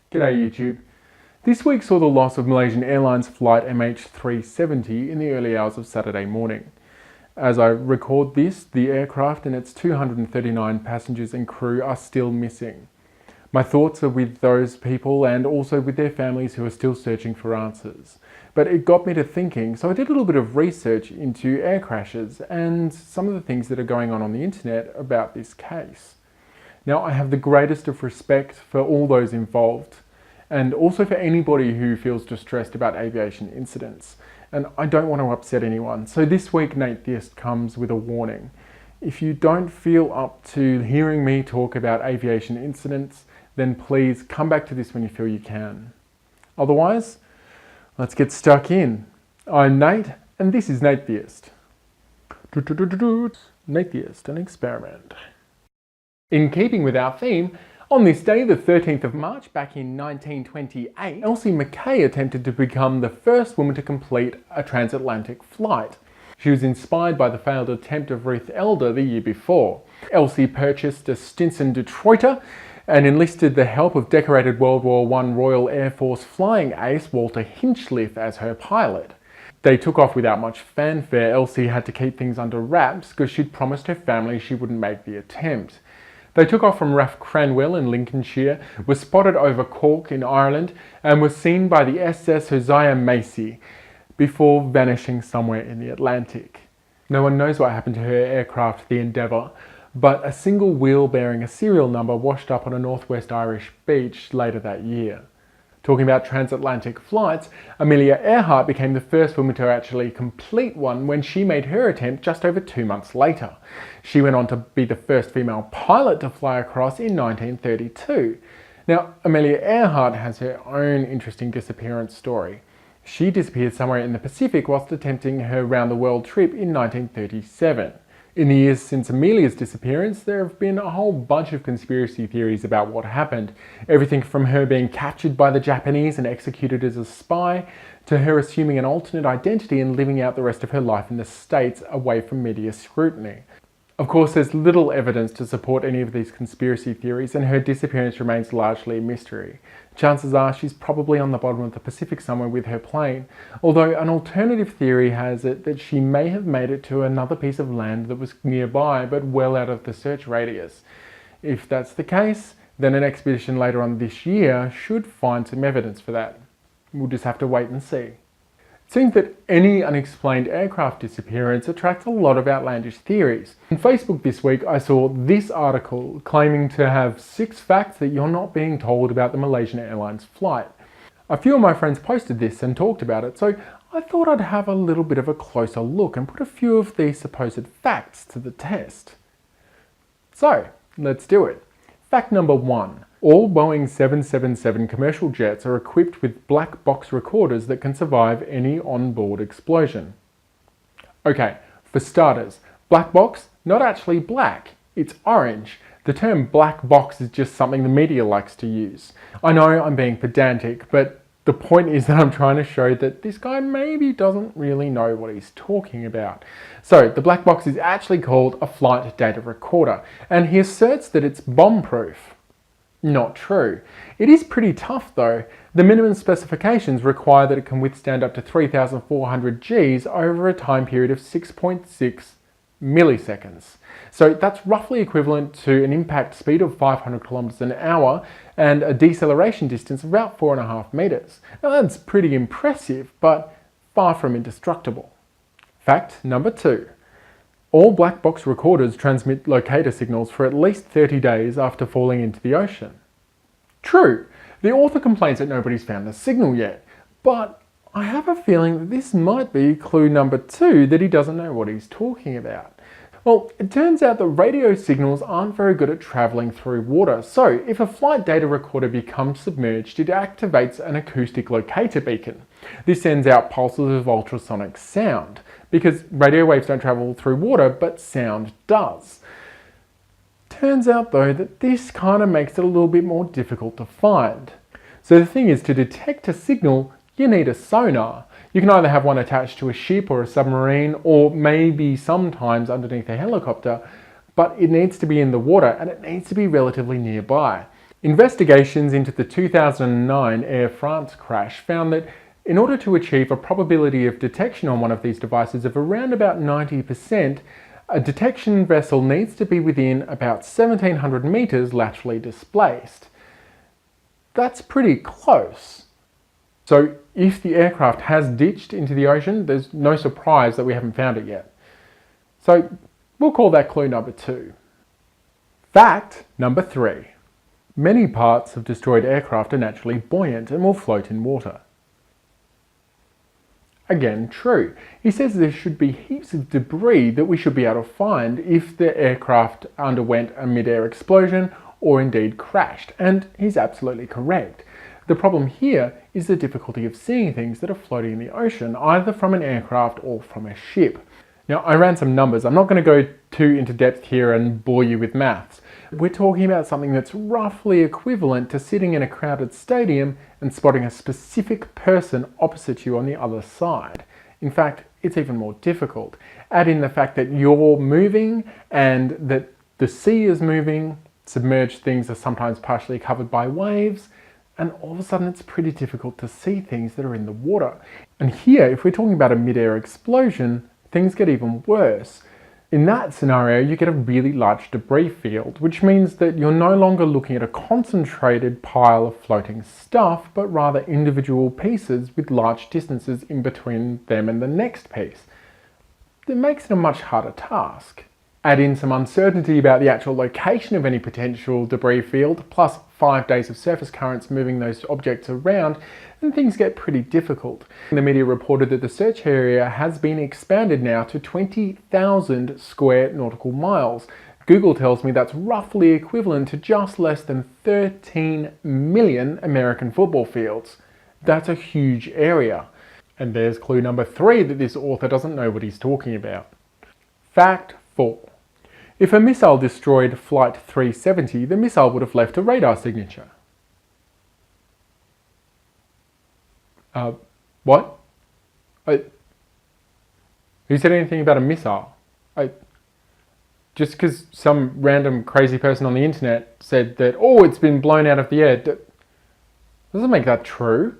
G'day YouTube. This week saw the loss of Malaysian Airlines flight n8thiest in the early hours of Saturday morning. As I record this, the aircraft and its 239 passengers and crew are still missing. My thoughts are with those people and also with their families who are still searching for answers. But it got me to thinking, so I did a little bit of research into air crashes and some of the things that are going on the internet about this case. Now, I have the greatest of respect for all those involved, and also for anybody who feels distressed about aviation incidents. And I don't want to upset anyone, so this week n8thiest comes with a warning. If you don't feel up to hearing me talk about aviation incidents, then please come back to this when you feel you can. Otherwise, let's get stuck in. I'm Nate, and this is n8thiest. n8thiest, an experiment. In keeping with our theme, on this day, the 13th of March, back in 1928, Elsie McKay attempted to become the first woman to complete a transatlantic flight. She was inspired by the failed attempt of Ruth Elder the year before. Elsie purchased a Stinson Detroiter and enlisted the help of decorated World War I Royal Air Force flying ace Walter Hinchliffe as her pilot. They took off without much fanfare. Elsie had to keep things under wraps because she'd promised her family she wouldn't make the attempt. They took off from Raff Cranwell in Lincolnshire, were spotted over Cork in Ireland, and were seen by the SS Hosea Macy before vanishing somewhere in the Atlantic. No one knows what happened to her aircraft, the Endeavour, but a single wheel bearing a serial number washed up on a northwest Irish beach later that year. Talking about transatlantic flights, Amelia Earhart became the first woman to actually complete one when she made her attempt just over 2 months later. She went on to be the first female pilot to fly across in 1932. Now, Amelia Earhart has her own interesting disappearance story. She disappeared somewhere in the Pacific whilst attempting her round-the-world trip in 1937. In the years since Amelia's disappearance, there have been a whole bunch of conspiracy theories about what happened. Everything from her being captured by the Japanese and executed as a spy, to her assuming an alternate identity and living out the rest of her life in the States away from media scrutiny. Of course, there's little evidence to support any of these conspiracy theories, and her disappearance remains largely a mystery. Chances are she's probably on the bottom of the Pacific somewhere with her plane, although an alternative theory has it that she may have made it to another piece of land that was nearby but well out of the search radius. If that's the case, then an expedition later on this year should find some evidence for that. We'll just have to wait and see. It seems that any unexplained aircraft disappearance attracts a lot of outlandish theories. On Facebook this week, I saw this article claiming to have 6 facts that you're not being told about the Malaysian Airlines flight. A few of my friends posted this and talked about it, so I thought I'd have a little bit of a closer look and put a few of these supposed facts to the test. So, let's do it. Fact number 1. All Boeing 777 commercial jets are equipped with black box recorders that can survive any onboard explosion. Okay, for starters, black box, not actually black, it's orange. The term black box is just something the media likes to use. I know I'm being pedantic, but the point is that I'm trying to show that this guy maybe doesn't really know what he's talking about. So, the black box is actually called a flight data recorder, and he asserts that it's bomb-proof. Not true. It is pretty tough though. The minimum specifications require that it can withstand up to 3,400 Gs over a time period of 6.6 milliseconds. So that's roughly equivalent to an impact speed of 500 kilometers an hour and a deceleration distance of about 4.5 meters. Now that's pretty impressive, but far from indestructible. Fact number 2. All black box recorders transmit locator signals for at least 30 days after falling into the ocean. True, the author complains that nobody's found the signal yet, but I have a feeling that this might be clue number 2 that he doesn't know what he's talking about. Well, it turns out that radio signals aren't very good at travelling through water, so if a flight data recorder becomes submerged, it activates an acoustic locator beacon. This sends out pulses of ultrasonic sound, because radio waves don't travel through water, but sound does. Turns out though that this kind of makes it a little bit more difficult to find. So the thing is, to detect a signal, you need a sonar. You can either have one attached to a ship or a submarine, or maybe sometimes underneath a helicopter, but it needs to be in the water and it needs to be relatively nearby. Investigations into the 2009 Air France crash found that in order to achieve a probability of detection on one of these devices of around about 90%, a detection vessel needs to be within about 1,700 meters laterally displaced. That's pretty close. So if the aircraft has ditched into the ocean, there's no surprise that we haven't found it yet. So we'll call that clue number 2. Fact number 3. Many parts of destroyed aircraft are naturally buoyant and will float in water. Again, true. He says there should be heaps of debris that we should be able to find if the aircraft underwent a mid-air explosion or indeed crashed, and he's absolutely correct. The problem here is the difficulty of seeing things that are floating in the ocean, either from an aircraft or from a ship. Now, I ran some numbers. I'm not going to go too into depth here and bore you with maths. We're talking about something that's roughly equivalent to sitting in a crowded stadium and spotting a specific person opposite you on the other side. In fact, it's even more difficult. Add in the fact that you're moving and that the sea is moving, submerged things are sometimes partially covered by waves, and all of a sudden it's pretty difficult to see things that are in the water. And here, if we're talking about a mid-air explosion, things get even worse. In that scenario, you get a really large debris field, which means that you're no longer looking at a concentrated pile of floating stuff, but rather individual pieces with large distances in between them and the next piece. That makes it a much harder task. Add in some uncertainty about the actual location of any potential debris field, plus 5 days of surface currents moving those objects around, and things get pretty difficult. The media reported that the search area has been expanded now to 20,000 square nautical miles. Google tells me that's roughly equivalent to just less than 13 million American football fields. That's a huge area. And there's clue number 3 that this author doesn't know what he's talking about. Fact 4. If a missile destroyed Flight 370, the missile would have left a radar signature. What? Who said anything about a missile? Just because some random crazy person on the internet said that, oh, it's been blown out of the air, doesn't make that true.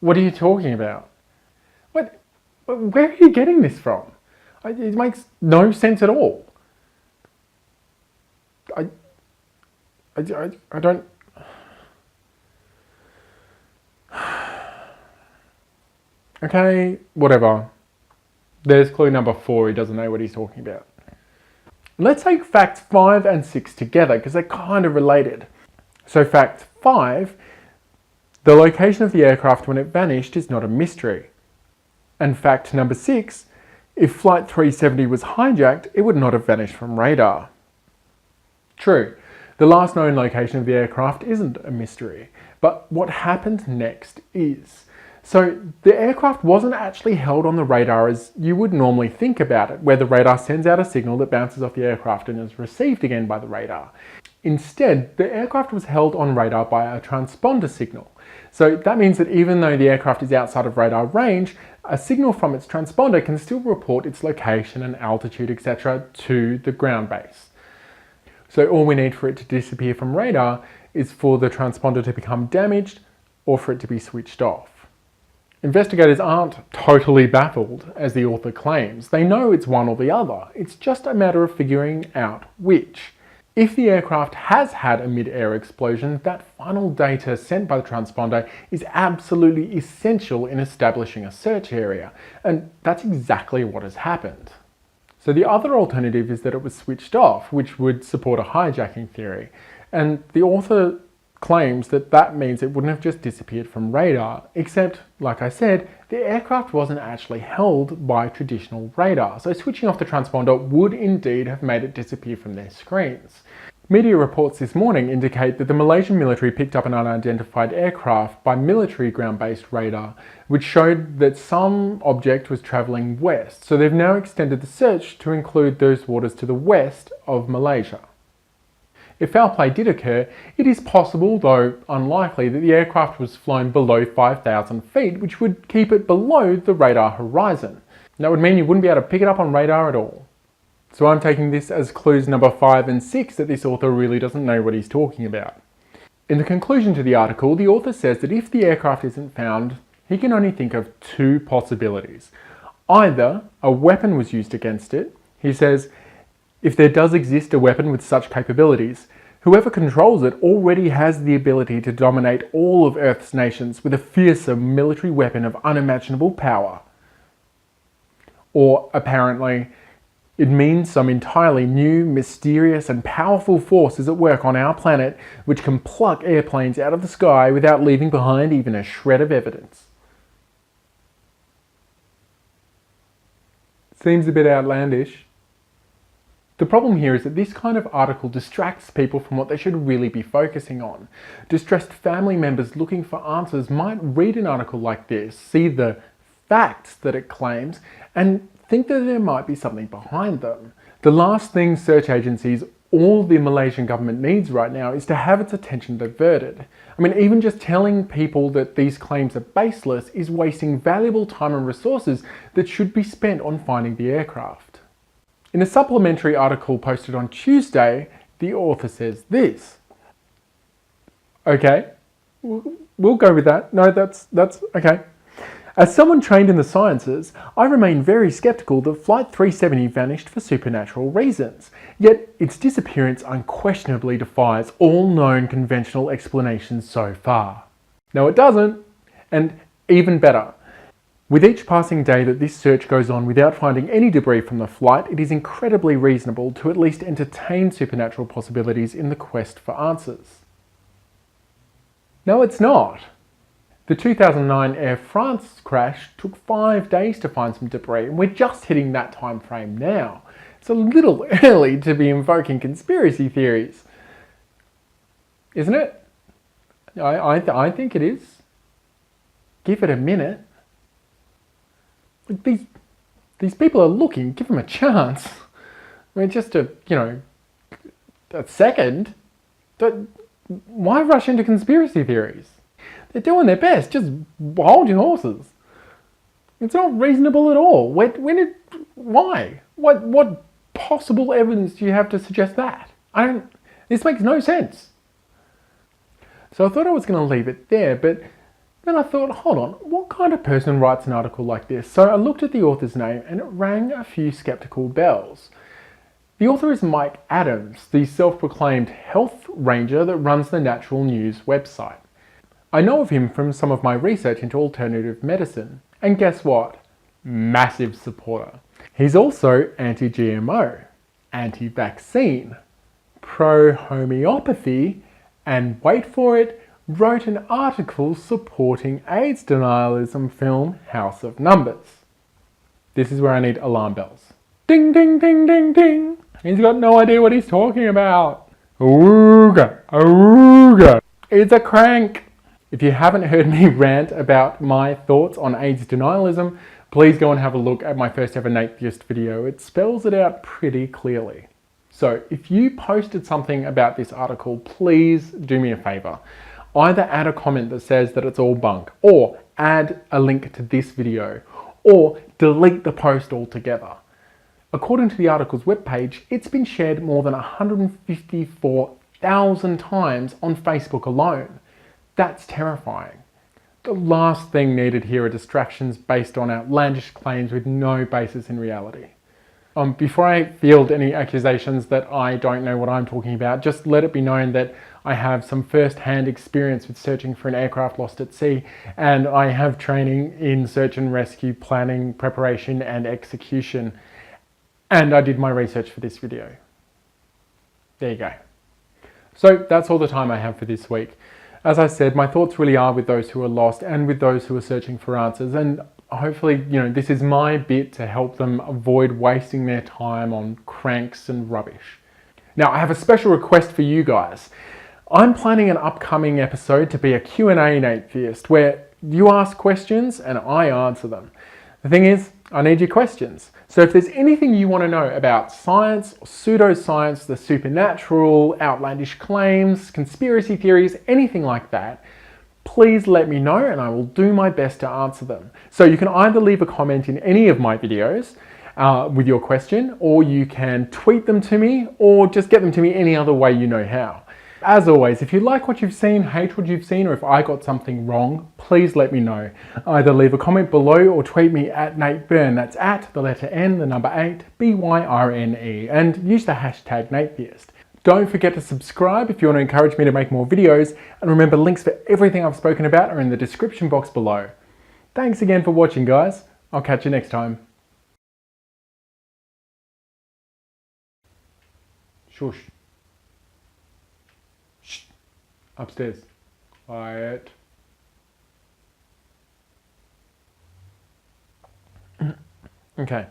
What are you talking about? Where are you getting this from? It makes no sense at all. I don't... Okay, whatever. There's clue number 4, he doesn't know what he's talking about. Let's take facts 5 and 6 together because they're kind of related. So fact 5, the location of the aircraft when it vanished is not a mystery. And fact number 6, if Flight 370 was hijacked, it would not have vanished from radar. True, the last known location of the aircraft isn't a mystery, but what happened next is. So the aircraft wasn't actually held on the radar as you would normally think about it, where the radar sends out a signal that bounces off the aircraft and is received again by the radar. Instead, the aircraft was held on radar by a transponder signal. So that means that even though the aircraft is outside of radar range, a signal from its transponder can still report its location and altitude, etc. to the ground base. So all we need for it to disappear from radar is for the transponder to become damaged or for it to be switched off. Investigators aren't totally baffled, as the author claims. They know it's one or the other. It's just a matter of figuring out which. If the aircraft has had a mid-air explosion, that final data sent by the transponder is absolutely essential in establishing a search area, and that's exactly what has happened. So the other alternative is that it was switched off, which would support a hijacking theory, and the author claims that that means it wouldn't have just disappeared from radar, except, like I said, the aircraft wasn't actually held by traditional radar, so switching off the transponder would indeed have made it disappear from their screens. Media reports this morning indicate that the Malaysian military picked up an unidentified aircraft by military ground-based radar, which showed that some object was travelling west, so they've now extended the search to include those waters to the west of Malaysia. If foul play did occur, it is possible, though unlikely, that the aircraft was flown below 5,000 feet, which would keep it below the radar horizon. That would mean you wouldn't be able to pick it up on radar at all. So I'm taking this as clues number 5 and 6 that this author really doesn't know what he's talking about. In the conclusion to the article, the author says that if the aircraft isn't found, he can only think of 2 possibilities. Either a weapon was used against it. He says, if there does exist a weapon with such capabilities, whoever controls it already has the ability to dominate all of Earth's nations with a fearsome military weapon of unimaginable power. Or apparently, it means some entirely new, mysterious and powerful force is at work on our planet which can pluck airplanes out of the sky without leaving behind even a shred of evidence. Seems a bit outlandish. The problem here is that this kind of article distracts people from what they should really be focusing on. Distressed family members looking for answers might read an article like this, see the facts that it claims, and think that there might be something behind them. The last thing search agencies or the Malaysian government needs right now is to have its attention diverted. I mean, even just telling people that these claims are baseless is wasting valuable time and resources that should be spent on finding the aircraft. In a supplementary article posted on Tuesday, the author says this. Okay, we'll go with that. No, that's okay. As someone trained in the sciences, I remain very skeptical that Flight 370 vanished for supernatural reasons, yet its disappearance unquestionably defies all known conventional explanations so far. No, it doesn't, and even better. With each passing day that this search goes on without finding any debris from the flight, it is incredibly reasonable to at least entertain supernatural possibilities in the quest for answers. No, it's not. The 2009 Air France crash took 5 days to find some debris, and we're just hitting that time frame now. It's a little early to be invoking conspiracy theories, isn't it? I think it is. Give it a minute. These people are looking. Give them a chance. I mean, just a second. Why rush into conspiracy theories? They're doing their best. Just hold your horses. It's not reasonable at all. Why? What possible evidence do you have to suggest that? This makes no sense. So I thought I was going to leave it there, but then I thought, hold on, what kind of person writes an article like this? So I looked at the author's name and it rang a few skeptical bells. The author is Mike Adams, the self-proclaimed health ranger that runs the Natural News website. I know of him from some of my research into alternative medicine, and guess what? Massive supporter. He's also anti-GMO, anti-vaccine, pro-homeopathy, and wait for it, wrote an article supporting AIDS denialism film House of Numbers. This is where I need alarm bells. Ding, ding, ding, ding, ding. He's got no idea what he's talking about. Ooga, ooga. It's a crank. If you haven't heard me rant about my thoughts on AIDS denialism, please go and have a look at my first ever n8thiest video. It spells it out pretty clearly. So if you posted something about this article, please do me a favor. Either add a comment that says that it's all bunk, or add a link to this video, or delete the post altogether. According to the article's webpage, it's been shared more than 154,000 times on Facebook alone. That's terrifying. The last thing needed here are distractions based on outlandish claims with no basis in reality. Before I field any accusations that I don't know what I'm talking about, just let it be known that I have some first-hand experience with searching for an aircraft lost at sea, and I have training in search and rescue planning, preparation and execution, and I did my research for this video. There you go. So that's all the time I have for this week. As I said, my thoughts really are with those who are lost and with those who are searching for answers, and hopefully, this is my bit to help them avoid wasting their time on cranks and rubbish. Now, I have a special request for you guys. I'm planning an upcoming episode to be a Q&A n8thiest, where you ask questions and I answer them. The thing is, I need your questions. So if there's anything you want to know about science, or pseudoscience, the supernatural, outlandish claims, conspiracy theories, anything like that, please let me know and I will do my best to answer them. So you can either leave a comment in any of my videos, with your question, or you can tweet them to me, or just get them to me any other way you know how. As always, if you like what you've seen, hate what you've seen, or if I got something wrong, please let me know. Either leave a comment below or tweet me at Nate Byrne. That's at the letter N, the number 8, BYRNE, and use the hashtag n8thiest. Don't forget to subscribe if you want to encourage me to make more videos, and remember, links for everything I've spoken about are in the description box below. Thanks again for watching, guys. I'll catch you next time. Shush. Shh. Upstairs. Quiet. Okay.